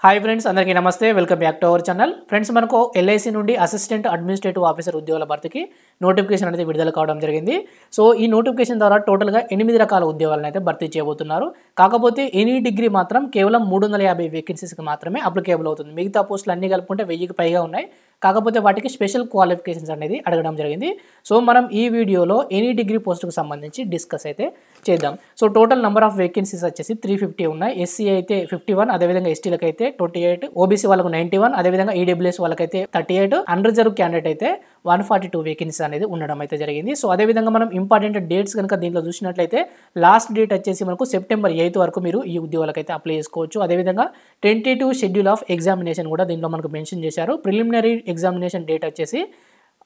Hi friends, అందరికీ నమస్తే. Welcome back to our channel. Friends, మనకు ఎల్ఐసి నుండి అసిస్టెంట్ అడ్మినిస్ట్రేటివ్ ఆఫీసర్ ఉద్యోగాల భర్తీకి నోటిఫికేషన్ అనేది విడుదల కావడం జరిగింది. సో ఈ నోటిఫికేషన్ ద్వారా టోటల్గా 8 రకాల ఉద్యోగాలను అయితే భర్తీ చేయబోతున్నారు. కాకపోతే ఎనీ డిగ్రీ మాత్రం కేవలం 350 వేకెన్సీస్కి మాత్రమే అప్లికేబుల్ అవుతుంది. మిగతా పోస్టులు అన్ని కలుపుకుంటే 1000కి పైగా ఉన్నాయి. కాకపోతే వాటికి స్పెషల్ క్వాలిఫికేషన్స్ అనేది అడగడం జరిగింది. సో మనం ఈ వీడియోలో ఎనీ డిగ్రీ పోస్టుకు సంబంధించి డిస్కస్ అయితే చేద్దాం. So total number of vacancies వచ్చేసి 350 ఉన్నాయి. ఎస్సీ అయితే 51, అదేవిధంగా ఎస్టీలకు అయితే 28, ఓబీసీ వాళ్ళకు 91, అదేవిధంగా ఈడబ్ల్యూఎస్ వాళ్ళకైతే 38, అన్రిజర్వ్ క్యాండిడేట్ అయితే 142 వేకెన్సీస్ అనేది ఉండడం అయితే జరిగింది. సో అదేవిధంగా మనం ఇంపార్టెంట్ డేట్స్ కనుక దీంట్లో చూసినట్లయితే లాస్ట్ డేట్ వచ్చేసి మనకు సెప్టెంబర్ 8 వరకు మీరు ఈ ఉద్యోగాలకు అయితే అప్లై చేసుకోవచ్చు. అదేవిధంగా టెంటేటివ్ షెడ్యూల్ ఆఫ్ ఎగ్జామినేషన్ కూడా దీంట్లో మనకు మెన్షన్ చేశారు. ప్రిలిమినరీ ఎగ్జామినేషన్ డేట్ వచ్చేసి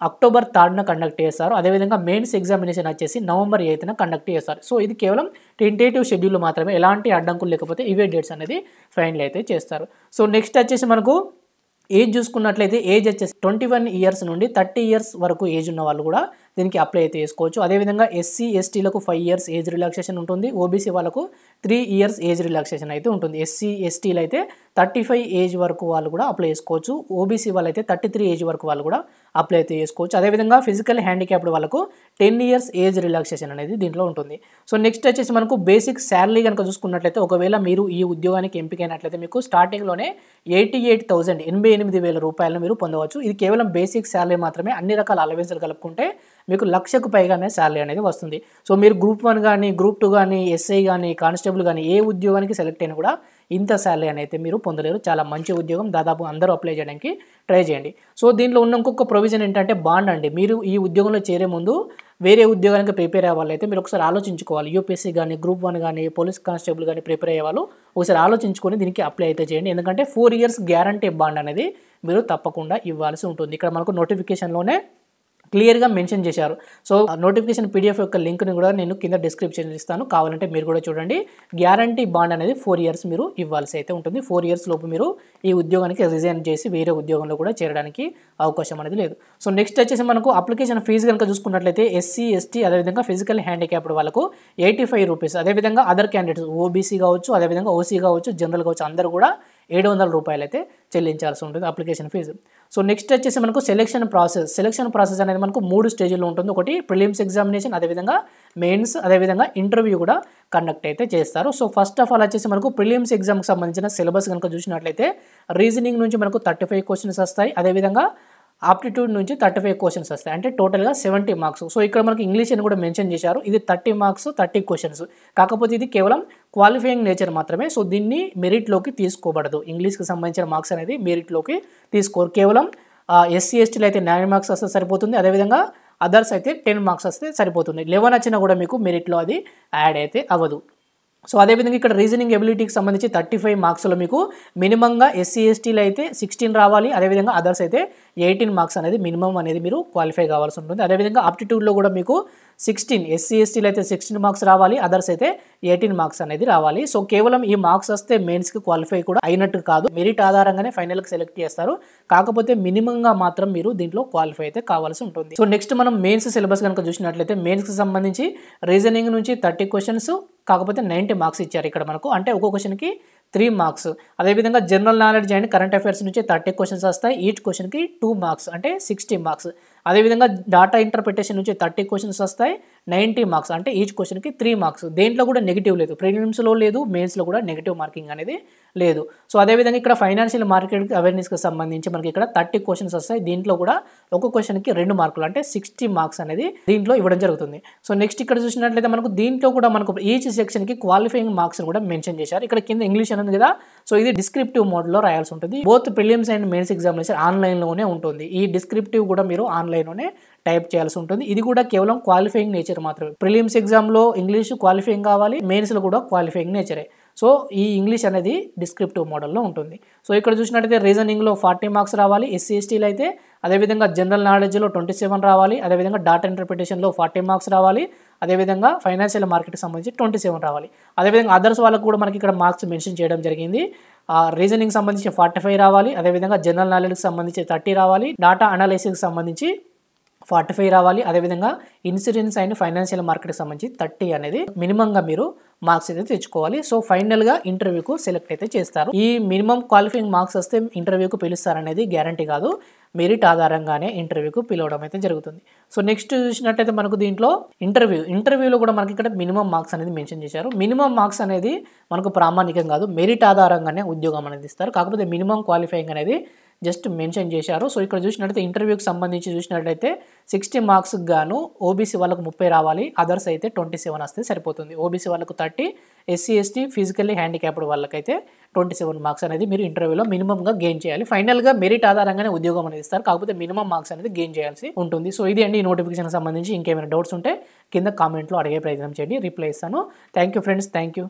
అక్టోబర్ 3న కండక్ట్ చేస్తారు. అదేవిధంగా మెయిన్స్ ఎగ్జామినేషన్ వచ్చేసి నవంబర్ 8న కండక్ట్ చేస్తారు. సో ఇది కేవలం టెంటేటివ్ షెడ్యూల్ మాత్రమే, ఎలాంటి అడ్డంకులు లేకపోతే ఇవే డేట్స్ అనేది ఫైనల్ అయితే చేస్తారు. సో నెక్స్ట్ వచ్చేసి మనకు ఏజ్ చూసుకున్నట్లయితే ఏజ్ వచ్చేసి 21 ఇయర్స్ నుండి 30 ఇయర్స్ వరకు ఏజ్ ఉన్న వాళ్ళు కూడా దీనికి అప్లై అయితే చేసుకోవచ్చు. అదేవిధంగా ఎస్సీ ఎస్టీలకు 5 ఇయర్స్ ఏజ్ రిలాక్సేషన్ ఉంటుంది. ఓబీసీ వాళ్ళకు 3 ఇయర్స్ ఏజ్ రిలాక్సేషన్ అయితే ఉంటుంది. ఎస్సీ ఎస్టీలు అయితే 35 ఏజ్ వరకు వాళ్ళు కూడా అప్లై చేసుకోవచ్చు. ఓబీసీ వాళ్ళు అయితే 33 ఏజ్ వరకు వాళ్ళు కూడా అప్లై అయితే చేసుకోవచ్చు. అదేవిధంగా ఫిజికల్ హ్యాండిక్యాప్డ్ వాళ్ళకు 10 ఇయర్స్ ఏజ్ రిలాక్సేషన్ అనేది దీంట్లో ఉంటుంది. సో నెక్స్ట్ వచ్చేసి మనకు బేసిక్ శాలరీ కనుక చూసుకున్నట్లయితే ఒకవేళ మీరు ఈ ఉద్యోగానికి ఎంపికైనట్లయితే మీకు స్టార్టింగ్లోనే 88,000 రూపాయలను మీరు పొందవచ్చు. ఇది కేవలం బేసిక్ శాలరీ మాత్రమే. అన్ని రకాల అలవెన్స్లు కలుపుకుంటే మీకు 1,00,000కు పైగానే శాలరీ అనేది వస్తుంది. సో మీరు గ్రూప్ 1 కానీ గ్రూప్ 2 కానీ ఎస్ఐ కానీ కానిస్టేబుల్ కానీ ఏ ఉద్యోగానికి సెలెక్ట్ అయినా కూడా ఇంత శాలరీ అనేది మీరు పొందలేరు. చాలా మంచి ఉద్యోగం, దాదాపు అందరూ అప్లై చేయడానికి ట్రై చేయండి. సో దీంట్లో ఉన్న ఇంకొక ప్రొవిజన్ ఏంటంటే బాండ్ అండి. మీరు ఈ ఉద్యోగంలో చేరే ముందు వేరే ఉద్యోగానికి ప్రిపేర్ అయ్యే వాళ్ళైతే మీరు ఒకసారి ఆలోచించుకోవాలి. యూపీఎస్సీ కానీ గ్రూప్ 1 కానీ పోలీస్ కానిస్టేబుల్ కానీ ప్రిపేర్ అయ్యే వాళ్ళు ఒకసారి ఆలోచించుకొని దీనికి అప్లై అయితే చేయండి. ఎందుకంటే 4 ఇయర్స్ గ్యారంటీ బాండ్ అనేది మీరు తప్పకుండా ఇవ్వాల్సి ఉంటుంది. ఇక్కడ మనకు నోటిఫికేషన్లోనే క్లియర్గా మెన్షన్ చేశారు. సో నోటిఫికేషన్ పీడిఎఫ్ యొక్క లింక్ని కూడా నేను కింద డిస్క్రిప్షన్ ఇస్తాను, కావాలంటే మీరు కూడా చూడండి. గ్యారంటీ బాండ్ అనేది 4 ఇయర్స్ మీరు ఇవ్వాల్సి అయితే ఉంటుంది. 4 ఇయర్స్ లోపు మీరు ఈ ఉద్యోగానికి రిజైన్ చేసి వేరే ఉద్యోగంలో కూడా చేరడానికి అవకాశం అనేది లేదు. సో నెక్స్ట్ వచ్చేసి మనకు అప్లికేషన్ ఫీజు కనుక చూసుకున్నట్లయితే ఎస్సీ ఎస్టీ అదేవిధంగా ఫిజికల్ హ్యాండిక్యాప్డ్ వాళ్ళకు 85 రూపీస్, అదేవిధంగా అదర్ క్యాండిడేట్స్ ఓబీసీ కావచ్చు, అదేవిధంగా ఓసీ కావచ్చు, జనరల్ కావచ్చు, అందరూ కూడా 700 రూపాయలు అయితే చెల్లించాల్సి ఉంటుంది అప్లికేషన్ ఫీజు. సో నెక్స్ట్ వచ్చేసి మనకు సెలక్షన్ ప్రాసెస్ అనేది మనకు 3 స్టేజ్లో ఉంటుంది. ఒకటి ప్రిలిమ్స్ ఎగ్జామినేషన్, అదేవిధంగా మెయిన్స్, అదేవిధంగా ఇంటర్వ్యూ కూడా కండక్ట్ అయితే చేస్తారు. సో ఫస్ట్ ఆఫ్ ఆల్ వచ్చేసి మనకు ప్రిలిమ్స్ ఎగ్జామ్కి సంబంధించిన సిలబస్ కనుక చూసినట్లయితే రీజనింగ్ నుంచి మనకు 35 క్వశ్చన్స్ వస్తాయి. అదేవిధంగా ఆప్టిట్యూడ్ నుంచి 35 క్వశ్చన్స్ వస్తాయి, అంటే టోటల్గా 70 మార్క్స్. సో ఇక్కడ మనకి ఇంగ్లీష్ అని కూడా మెన్షన్ చేశారు. ఇది 30 మార్క్స్ 30 క్వశ్చన్స్. కాకపోతే ఇది కేవలం క్వాలిఫైయింగ్ నేచర్ మాత్రమే. సో దీన్ని మెరిట్లోకి తీసుకోబడదు. ఇంగ్లీష్కి సంబంధించిన మార్క్స్ అనేది మెరిట్లోకి తీసుకోరు. కేవలం ఎస్సీ ఎస్టీలు అయితే 9 మార్క్స్ వస్తే సరిపోతుంది. అదేవిధంగా అదర్స్ అయితే 10 మార్క్స్ వస్తే సరిపోతుంది. 11 వచ్చినా కూడా మీకు మెరిట్లో అది యాడ్ అయితే అవ్వదు. సో అదేవిధంగా ఇక్కడ రీజనింగ్ ఎబిలిటీకి సంబంధించి 35 మార్క్స్లో మీకు మినిమంగా ఎస్సీ ఎస్టీలు అయితే 16 రావాలి. అదేవిధంగా అదర్స్ అయితే 18 మార్క్స్ అనేది మినిమం అనేది మీరు క్వాలిఫై కావాల్సి ఉంటుంది. అదేవిధంగా ఆప్టిట్యూడ్లో కూడా మీకు 16, ఎస్సీ ఎస్టీలు అయితే 16 మార్క్స్ రావాలి, అదర్స్ అయితే 18 మార్క్స్ అనేది రావాలి. సో కేవలం ఈ మార్క్స్ వస్తే మెయిన్స్కి క్వాలిఫై కూడా అయినట్టు కాదు. మెరిట్ ఆధారంగానే ఫైనల్కి సెలెక్ట్ చేస్తారు. కాకపోతే మినిమంగా మాత్రం మీరు దీంట్లో క్వాలిఫై అయితే కావాల్సి ఉంటుంది. సో నెక్స్ట్ మనం మెయిన్స్ సిలబస్ కనుక చూసినట్లయితే మెయిన్స్కి సంబంధించి రీజనింగ్ నుంచి 30 క్వశ్చన్స్, కాకపోతే 90 మార్క్స్ ఇచ్చారు ఇక్కడ మనకు, అంటే ఒక్కో క్వశ్చన్కి 3 మార్క్స్. అదేవిధంగా general knowledge and current affairs నుంచి 30 క్వశ్చన్స్ వస్తాయి. ఈచ్ క్వశ్చన్కి 2 మార్క్స్, అంటే 60 మార్క్స్. అదేవిధంగా డాటా ఇంటర్ప్రిటేషన్ నుంచి 30 క్వశ్చన్స్ వస్తాయి, 90 మార్క్స్, అంటే ఈచ్ క్వశ్చన్కి 3 మార్క్స్. దేంట్లో కూడా నెగిటివ్ లేదు, ప్రిలిమ్స్లో లేదు, మెయిన్స్లో కూడా నెగిటివ్ మార్కింగ్ అనేది లేదు. సో అదేవిధంగా ఇక్కడ ఫైనాన్షియల్ మార్కెట్ అవేర్నెస్కి సంబంధించి మనకి ఇక్కడ 30 క్వశ్చన్స్ వస్తాయి. దీంట్లో కూడా ఒక క్వశ్చన్కి 2 మార్కులు, అంటే 60 మార్క్స్ అనేది దీంట్లో ఇవ్వడం జరుగుతుంది. సో నెక్స్ట్ ఇక్కడ చూసినట్లయితే మనకు దీంట్లో కూడా మనకు ఈచ్ సెక్షన్కి క్వాలిఫైయింగ్ మార్క్స్ కూడా మెన్షన్ చేశారు. ఇక్కడ కింద ఇంగ్లీష్ అనేది కదా, సో ఇది డిస్క్రిప్టివ్ మోడ్లో రాయాల్సి ఉంటుంది. Both prelims and mains examination ఆన్లైన్లోనే ఉంటుంది. ఈ డిస్క్రిప్టివ్ కూడా మీరు ఆన్లైన్లోనే టైప్ చేయాల్సి ఉంటుంది. ఇది కూడా కేవలం క్వాలిఫైయింగ్ నేచర్ మాత్రమే. ప్రిలిమ్స్ ఎగ్జామ్లో ఇంగ్లీష్ క్వాలిఫైయింగ్ కావాలి, మెయిన్స్లో కూడా క్వాలిఫైయింగ్ నేచరే. సో ఈ ఇంగ్లీష్ అనేది డిస్క్రిప్టివ్ మోడల్లో ఉంటుంది. సో ఇక్కడ చూసినట్టయితే రీజనింగ్లో 40 మార్క్స్ రావాలి ఎస్సీ ఎస్టీలు అయితే, అదేవిధంగా జనరల్ నాలెడ్జ్లో 27 రావాలి, అదేవిధంగా డాటా ఇంటర్ప్రిటేషన్లో 40 మార్క్స్ రావాలి, అదేవిధంగా ఫైనాన్షియల్ మార్కెట్కి సంబంధించి 27 రావాలి. అదేవిధంగా అదర్స్ వాళ్ళకు కూడా మనకి ఇక్కడ మార్క్స్ మెన్షన్ చేయడం జరిగింది. రీజనింగ్ సంబంధించి 45 రావాలి, అదేవిధంగా జనరల్ నాలెడ్జ్కి సంబంధించి 30 రావాలి, డాటా అనాలిసిస్కి సంబంధించి 45 రావాలి. అదేవిధంగా ఇన్సూరెన్స్ అండ్ ఫైనాన్షియల్ మార్కెట్కి సంబంధించి 30 అనేది మినిమంగా మీరు మార్క్స్ అయితే తెచ్చుకోవాలి. సో ఫైనల్గా ఇంటర్వ్యూకు సెలెక్ట్ అయితే చేస్తారు. ఈ మినిమం క్వాలిఫైయింగ్ మార్క్స్ వస్తే ఇంటర్వ్యూకు పిలుస్తారనేది గ్యారంటీ కాదు. మెరిట్ ఆధారంగానే ఇంటర్వ్యూకు పిలవడం అయితే జరుగుతుంది. సో నెక్స్ట్ చూసినట్టయితే మనకు దీంట్లో ఇంటర్వ్యూలో కూడా మనకి ఇక్కడ మినిమం మార్క్స్ అనేది మెన్షన్ చేశారు. మినిమం మార్క్స్ అనేది మనకు ప్రామాణికం కాదు, మెరిట్ ఆధారంగానే ఉద్యోగం అనేది ఇస్తారు. కాకపోతే మినిమం క్వాలిఫైయింగ్ అనేది జస్ట్ మెన్షన్ చేశారు. సో ఇక్కడ చూసినట్టయితే ఇంటర్వ్యూకి సంబంధించి చూసినట్టయితే 60 మార్క్స్కి గాను ఓబీసీ వాళ్ళకు 30 రావాలి, అదర్స్ అయితే 27 వస్తే సరిపోతుంది. ఓబీసీ వాళ్ళకు 30, ఎస్సీ ఎస్టీ ఫిజికల్లీ హ్యాండిక్యాప్డ్ వాళ్ళకైతే 27 మార్క్స్ అనేది మీరు ఇంటర్వ్యూలో మినిమంగా గెయిన్ చేయాలి. ఫైనల్గా మెరిట్ ఆధారంగానే ఉద్యోగం అనేది ఇస్తారు, కాకపోతే మినిమం మార్క్స్ అనేది గెయిన్ చేయాల్సి ఉంటుంది. సో ఇది అండి ఈ నోటిఫికేషన్ సంబంధించి. ఇంకేమైనా డౌట్స్ ఉంటే కింద కామెంట్లో అడిగే ప్రయత్నం చేయండి, రిప్లై ఇస్తాను. Thank you friends, thank you.